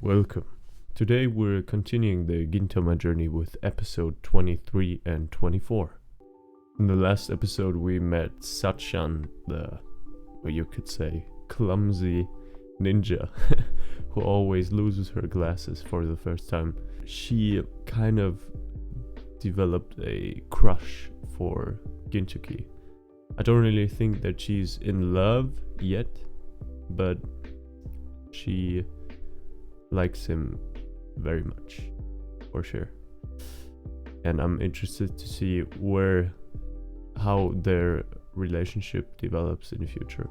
Welcome. Today we're continuing the Gintama journey with episode 23 and 24. In the last episode we met Sachan, you could say, clumsy ninja who always loses her glasses for the first time. She kind of developed a crush for Gintoki. I don't really think that she's in love yet, but she likes him very much, for sure. And I'm interested to see how their relationship develops in the future.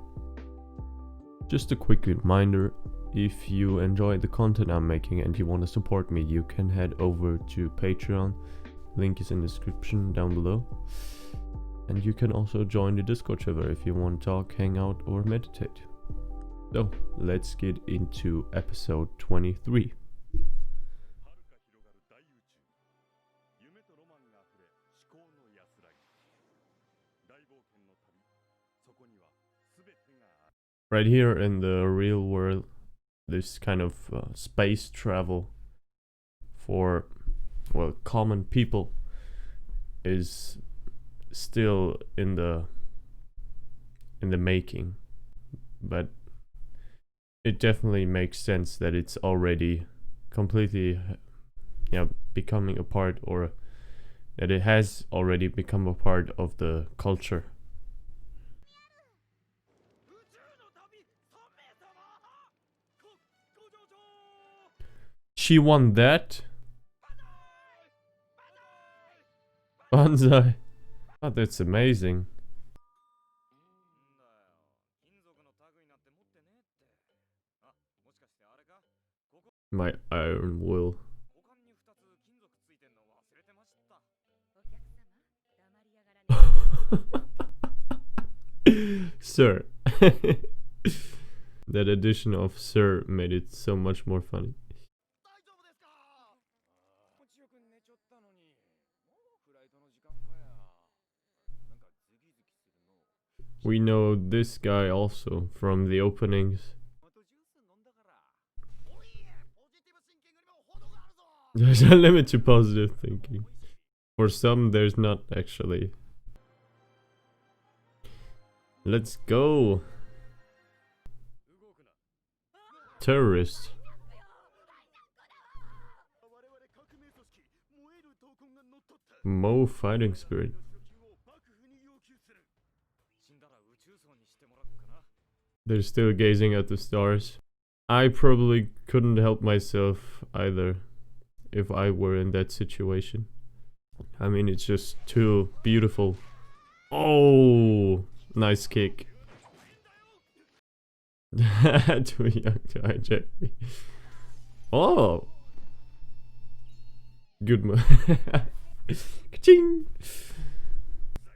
Just a quick reminder, if you enjoy the content I'm making and you want to support me, you can head over to Patreon. Link is in the description down below. And you can also join the Discord server if you want to talk, hang out, or meditate. So, let's get into episode 23. Right here in the real world, this kind of space travel for, well, common people is still in the making, but it definitely makes sense that it's already completely becoming a part, or that it has already become a part of the culture. She won that? Banzai. Oh, that's amazing. My iron will. Sir. That addition of sir made it so much more funny. We know this guy also from the openings. There's a limit to positive thinking. For some, there's not actually. Let's go. Terrorist. Mo fighting spirit. They're still gazing at the stars. I probably couldn't help myself either if I were in that situation. I mean, it's just too beautiful. Oh, nice kick. Too young to hijack me. Oh, good move. Ka-ching!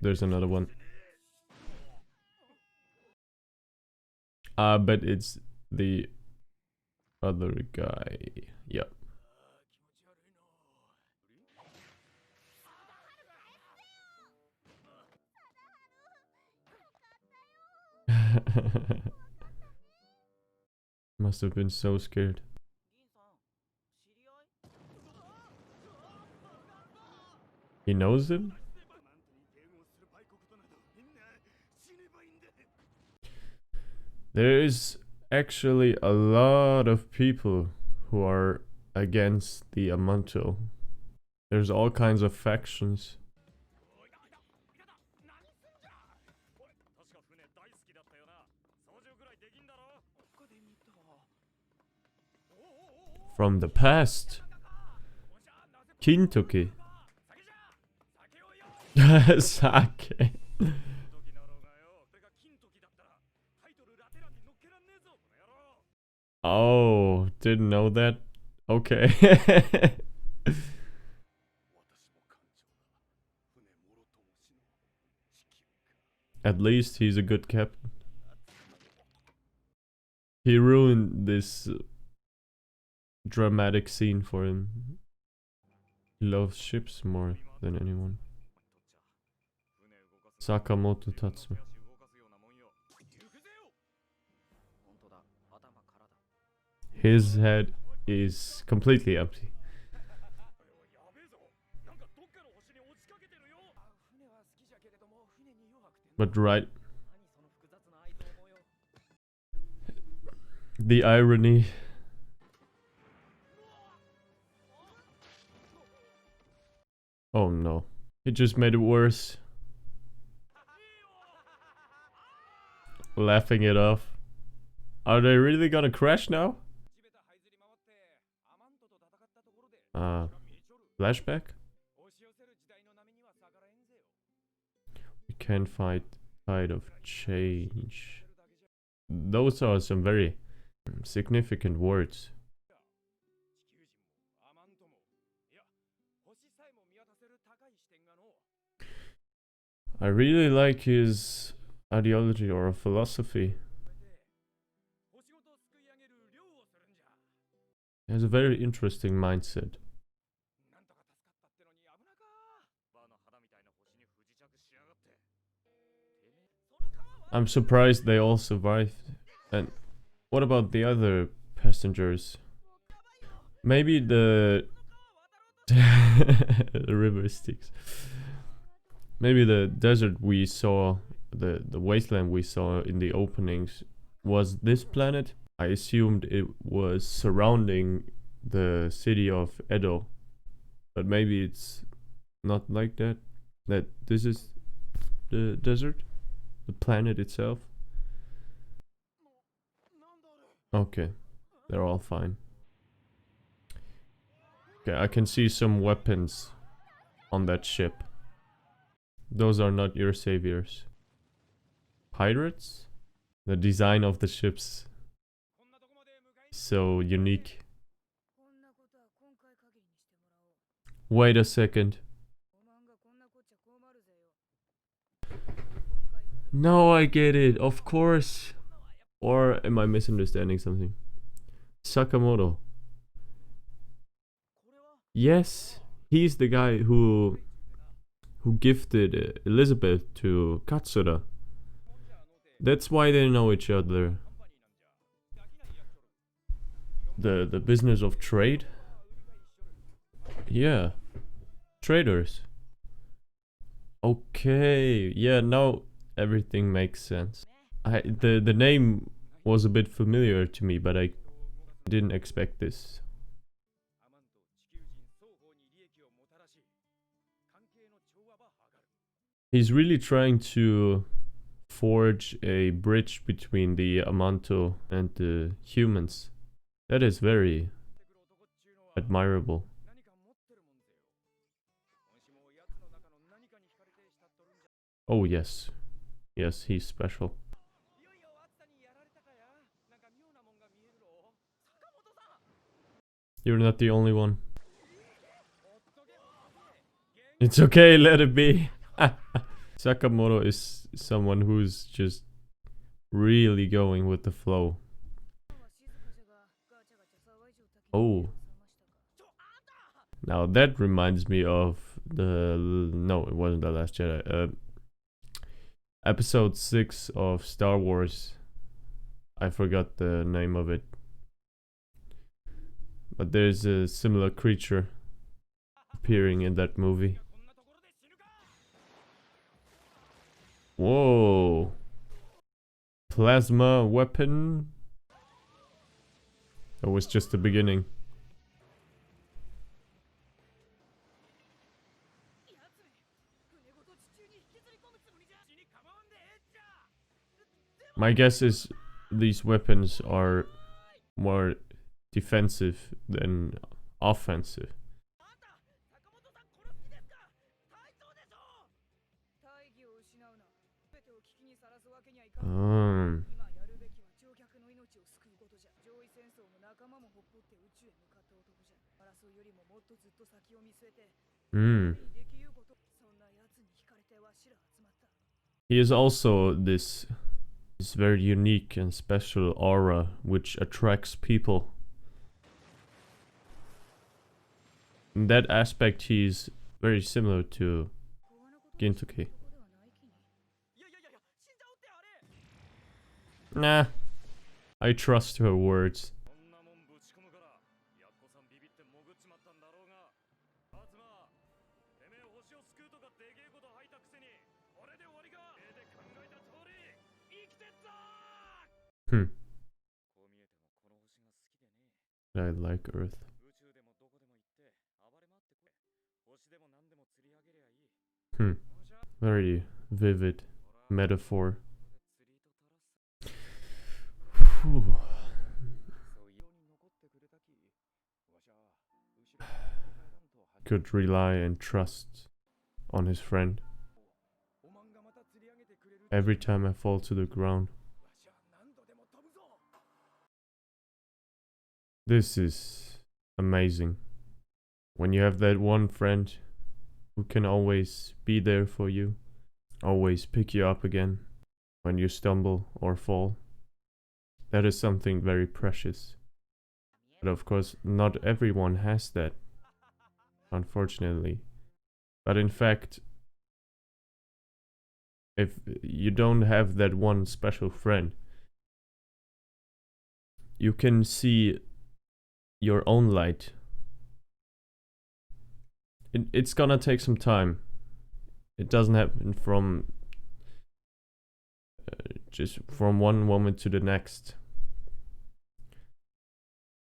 There's another one. But it's the other guy. Yep. Must have been so scared. He knows him? There is actually a lot of people who are against the Amanto. There's all kinds of factions. From the past. Gintoki. Sake. Oh, didn't know that. Okay. At least he's a good captain. He ruined this dramatic scene for him. He loves ships more than anyone. Sakamoto Tatsu. His head is completely empty. But right, the irony. Oh no, it just made it worse. Laughing it off. Are they really gonna crash now? Flashback? We can't fight tide of change. Those are some very significant words. I really like his ideology or philosophy. He has a very interesting mindset. I'm surprised they all survived. And what about the other passengers? Maybe the the river Styx. Maybe the desert we saw, the wasteland we saw in the openings was this planet. I assumed it was surrounding the city of Edo. But maybe it's not like that. That this is the desert? The planet itself? Okay, they're all fine. Okay, I can see some weapons on that ship. Those are not your saviors. Pirates? The design of the ships so unique. Wait a second. No, I get it, of course. Or am I misunderstanding something? Sakamoto. Yes, he's the guy who gifted Elizabeth to Katsura. That's why they know each other. The business of trade? Yeah. Traders. Okay. Yeah, now everything makes sense. The name was a bit familiar to me, but I didn't expect this. He's really trying to forge a bridge between the Amanto and the humans. That is very admirable. Oh yes. Yes, he's special. You're not the only one. It's okay, let it be. Sakamoto is someone who's just really going with the flow. Oh. Now that reminds me of the... No, it wasn't The Last Jedi. Episode 6 of Star Wars. I forgot the name of it. But there's a similar creature appearing in that movie. Whoa. Plasma weapon? That was just the beginning. My guess is these weapons are more defensive than offensive. He is also this very unique and special aura which attracts people. In that aspect, he's very similar to Gintoki. Nah, I trust her words. I like Earth. Very vivid metaphor. Whew. Could rely and trust on his friend. Every time I fall to the ground. This is amazing. When you have that one friend who can always be there for you, always pick you up again when you stumble or fall. That is something very precious. But of course, not everyone has that, unfortunately. But in fact, if you don't have that one special friend, you can see your own light. It's gonna take some time. It doesn't happen from just from one moment to the next.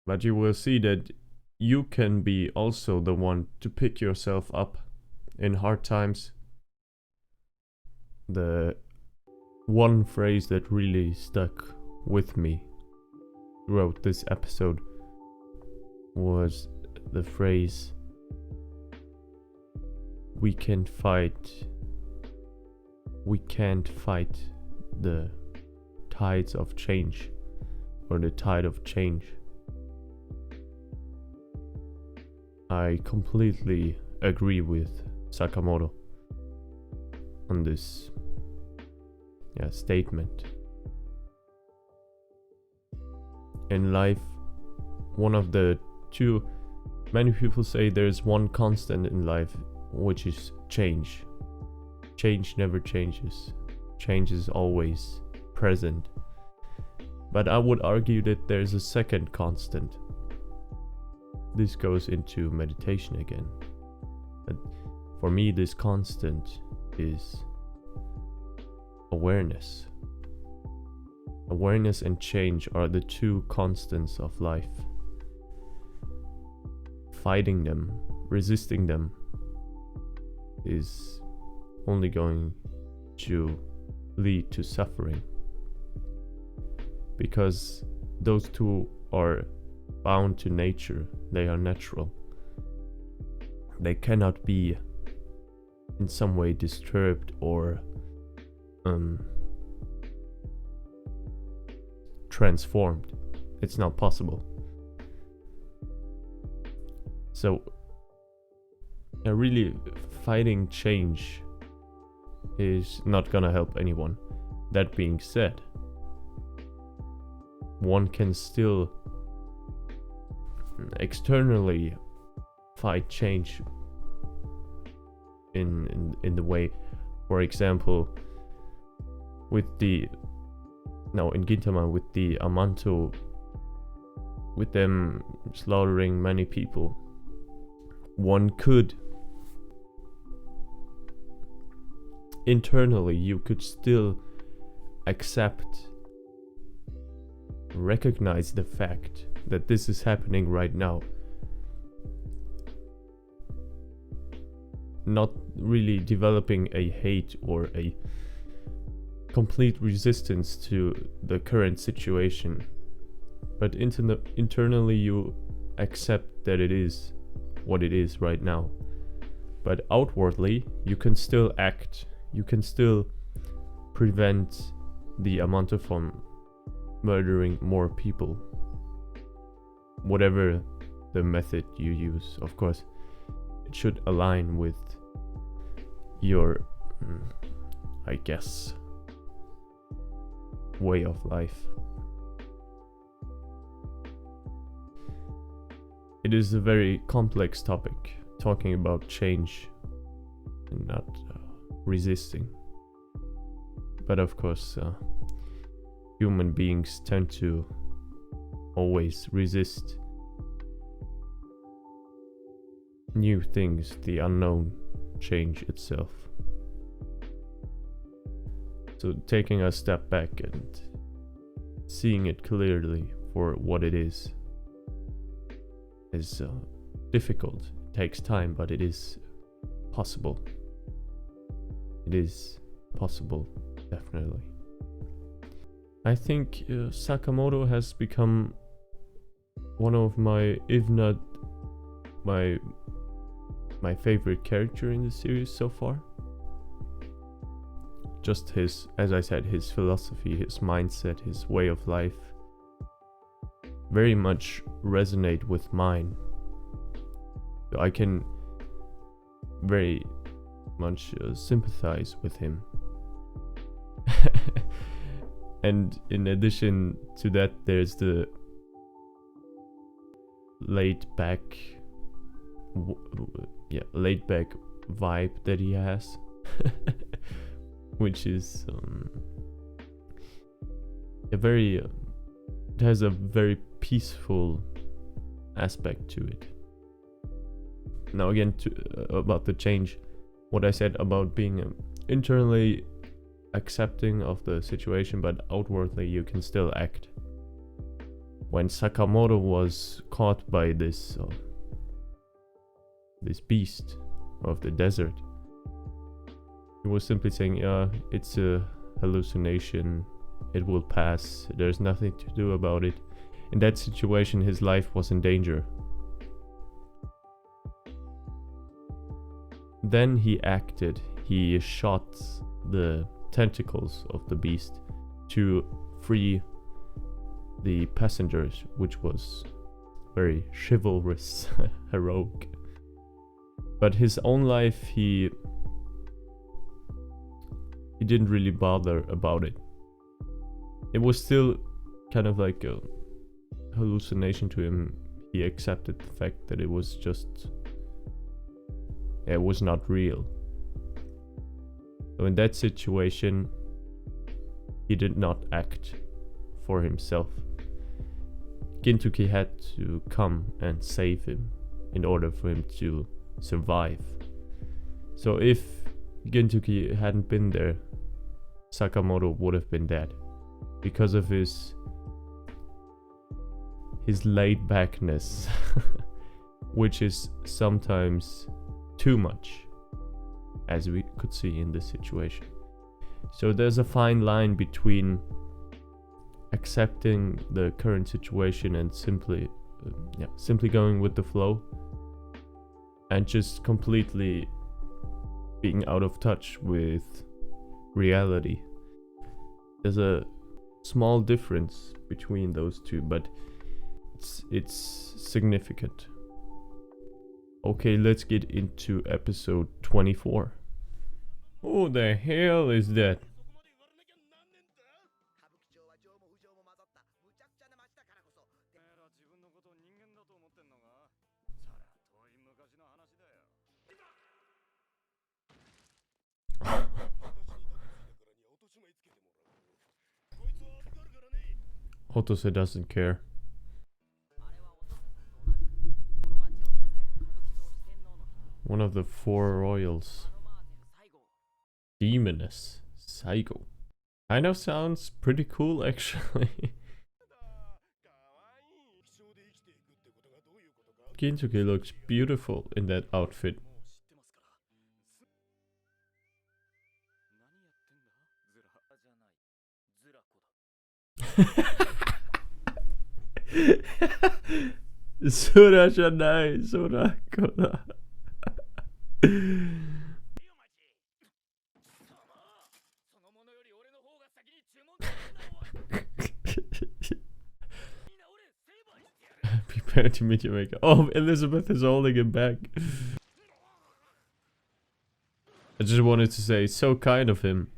But you will see that you can be also the one to pick yourself up in hard times. The one phrase that really stuck with me throughout this episode was the phrase, we can't fight the tides of change, or the tide of change. I completely agree with Sakamoto on this statement. In life, one of the two, many people say there's one constant in life, which is change. Change never changes. Change is always present. But I would argue that there's a second constant. This goes into meditation again. But for me, this constant is awareness. Awareness and change are the two constants of life. Fighting them, resisting them, is only going to lead to suffering. Because those two are bound to nature, they are natural. They cannot be in some way disturbed or transformed. It's not possible. So really fighting change is not gonna help anyone. That being said, one can still externally fight change in the way, for example, in Gintama, with the Amanto, with them slaughtering many people, one could internally, you could still recognize the fact that this is happening right now. Not really developing a hate or a complete resistance to the current situation, but internally you accept that it is what it is right now. But outwardly, you can still act. You can still prevent the Amanta from murdering more people. Whatever the method you use, of course, it should align with your, I guess, way of life. It is a very complex topic, talking about change and not resisting. But of course, human beings tend to always resist new things, the unknown, change itself. So taking a step back and seeing it clearly for what it is, is difficult. It takes time, but it is possible. It is possible, definitely. I think Sakamoto has become one of my, if not my favorite character in the series so far. Just his, as I said, his philosophy, his mindset, his way of life very much resonate with mine. So I can very much sympathize with him. And in addition to that, there's the laid back vibe that he has. Which is it has a very peaceful aspect to it. Now again, about the change, what I said about being internally accepting of the situation, but outwardly you can still act. When Sakamoto was caught by this beast of the desert, he was simply saying, yeah, it's a hallucination, it will pass, there's nothing to do about it. In that situation, his life was in danger. Then he acted. He shot the tentacles of the beast to free the passengers, which was very chivalrous, heroic. But his own life, he didn't really bother about it. It was still kind of like a hallucination to him. He accepted the fact that it was not real. So in that situation, he did not act for himself. Gintoki had to come and save him in order for him to survive. So if Gintoki hadn't been there, Sakamoto would have been dead because of his laid backness, which is sometimes too much, as we could see in this situation. So there's a fine line between accepting the current situation and simply going with the flow, and just completely being out of touch with reality. There's a small difference between those two, but it's significant. Okay, let's get into episode 24. Who the hell is that? Otose doesn't care. One of the four royals. Demoness. Saigo. Kind of sounds pretty cool, actually. Gintoki looks beautiful in that outfit. Sura janai, Surako da. Prepare to meet your maker. Oh, Elizabeth is holding him back. I just wanted to say, so kind of him.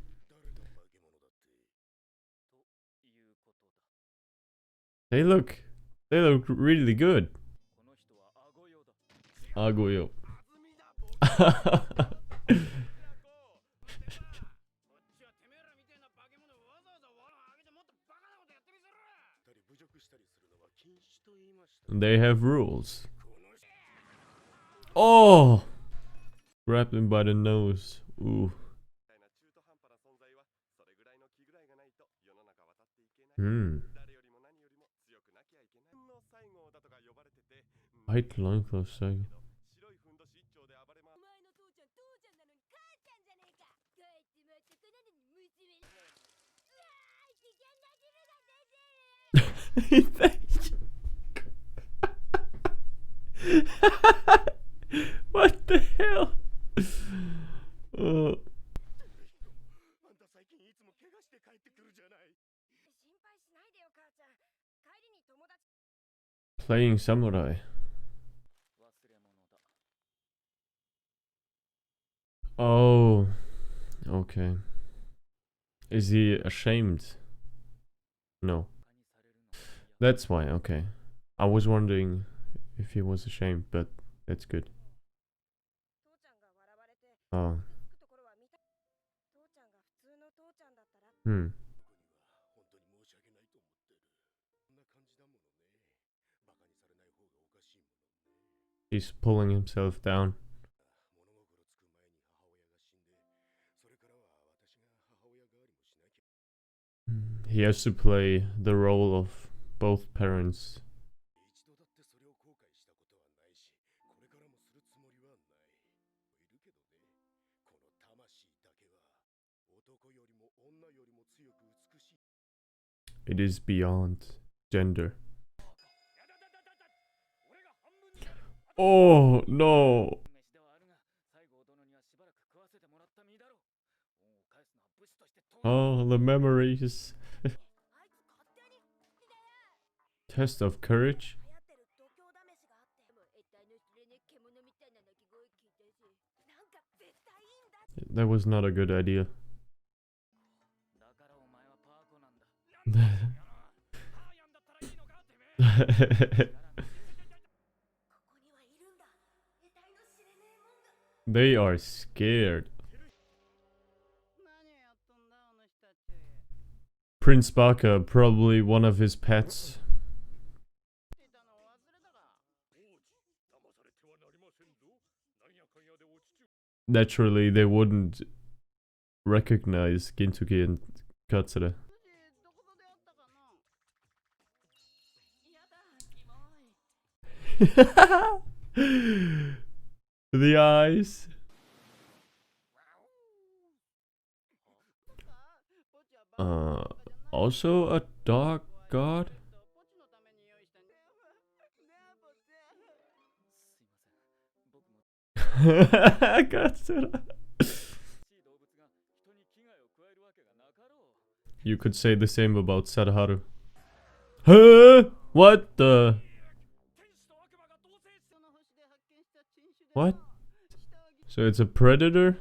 They look really good. Agoyo. They have rules. Oh! Grabbed him by the nose. Ooh. White loincloth Saigo. What the hell? Oh. Playing samurai. Oh, okay. Is he ashamed? No. That's why, okay. I was wondering if he was ashamed, but that's good. Oh. Hmm. He's pulling himself down. He has to play the role of both parents. It is beyond gender. Oh no! Oh, the memories. Test of courage? That was not a good idea. They are scared. Prince Baka, probably one of his pets. Naturally, they wouldn't recognize Gintoki and Katsura. The eyes. Also a dog god? Katsura. You could say the same about Sadaharu. Huh? What the? What? So it's a predator?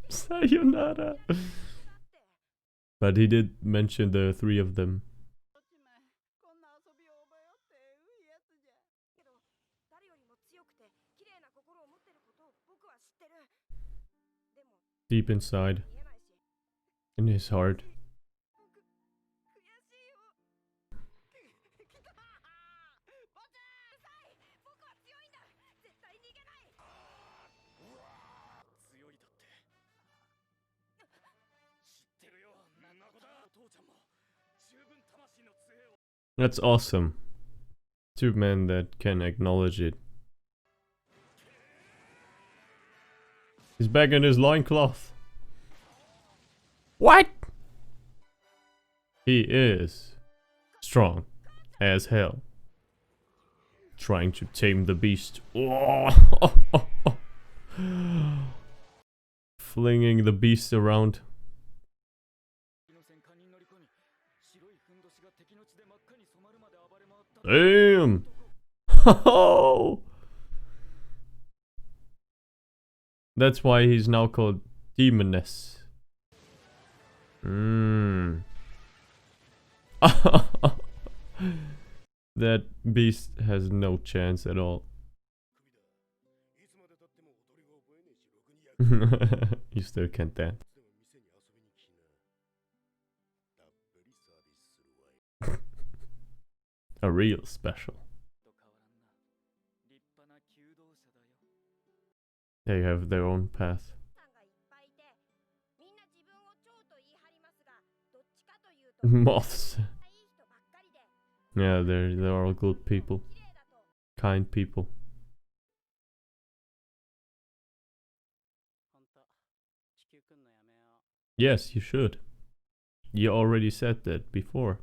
Sayonara. But he did mention the three of them. Deep inside. In his heart. That's awesome. Two men that can acknowledge it. He's back in his loincloth. What? He is strong as hell. Trying to tame the beast. Flinging the beast around. Damn! That's why he's now called Demoness. That beast has no chance at all. You still can't dance. A real special. They have their own path. Moths. Yeah, they're all good people. Kind people. Yes, you should. You already said that before.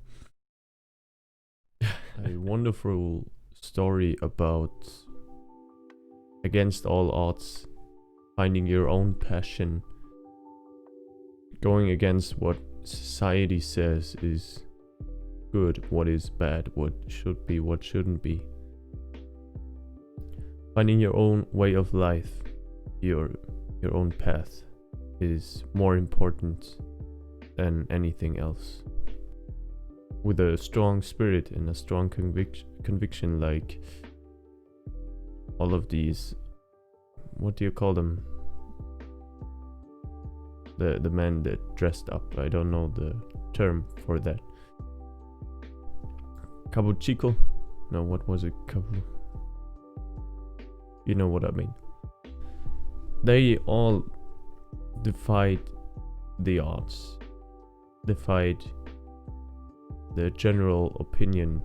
A wonderful story about against all odds, finding your own passion, going against what society says is good, what is bad, what should be, what shouldn't be. Finding your own way of life, your own path is more important than anything else. With a strong spirit and a strong conviction, like all of these, what do you call them? The men that dressed up. I don't know the term for that. Cabuchico? No, what was it? You know what I mean. They all defied the odds, defied the general opinion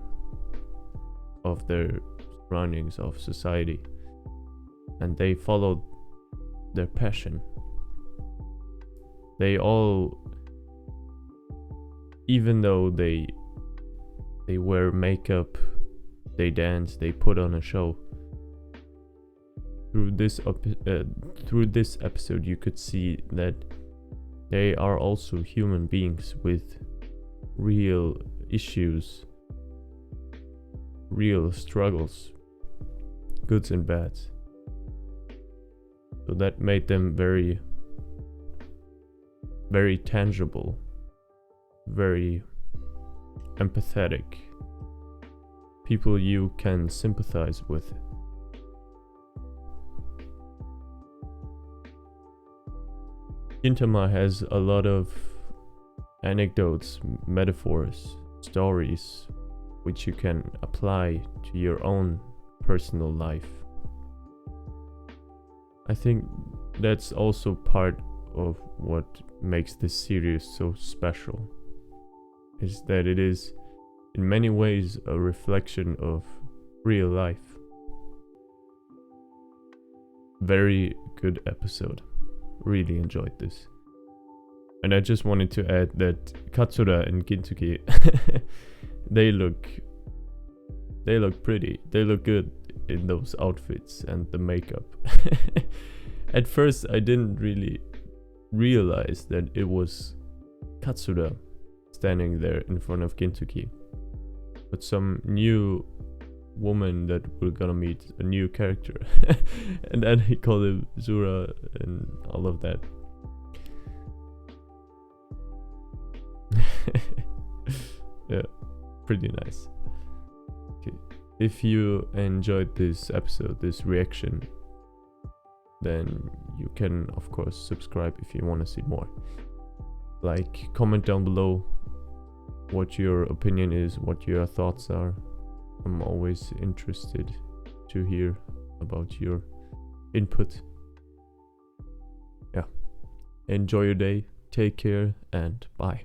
of their surroundings, of society, and they followed their passion. They all, even though they wear makeup, they dance, they put on a show. Through this episode, you could see that they are also human beings with real issues, real struggles, goods and bads. So that made them very, very tangible, very empathetic, people you can sympathize with. Gintama has a lot of anecdotes, metaphors, stories, which you can apply to your own personal life. I think that's also part of what makes this series so special, is that it is in many ways a reflection of real life. Very good episode. Really enjoyed this. And I just wanted to add that Katsura and Gintoki they look pretty. They look good in those outfits and the makeup. At first I didn't really realize that it was Katsura standing there in front of Gintoki, but some new woman that we're gonna meet, a new character. And then he called him Zura and all of that. Yeah, pretty nice. Okay. If you enjoyed this episode, this reaction, then you can of course subscribe if you want to see more. Like, comment down below what your opinion is, what your thoughts are. I'm always interested to hear about your input. Yeah. Enjoy your day, take care, and bye.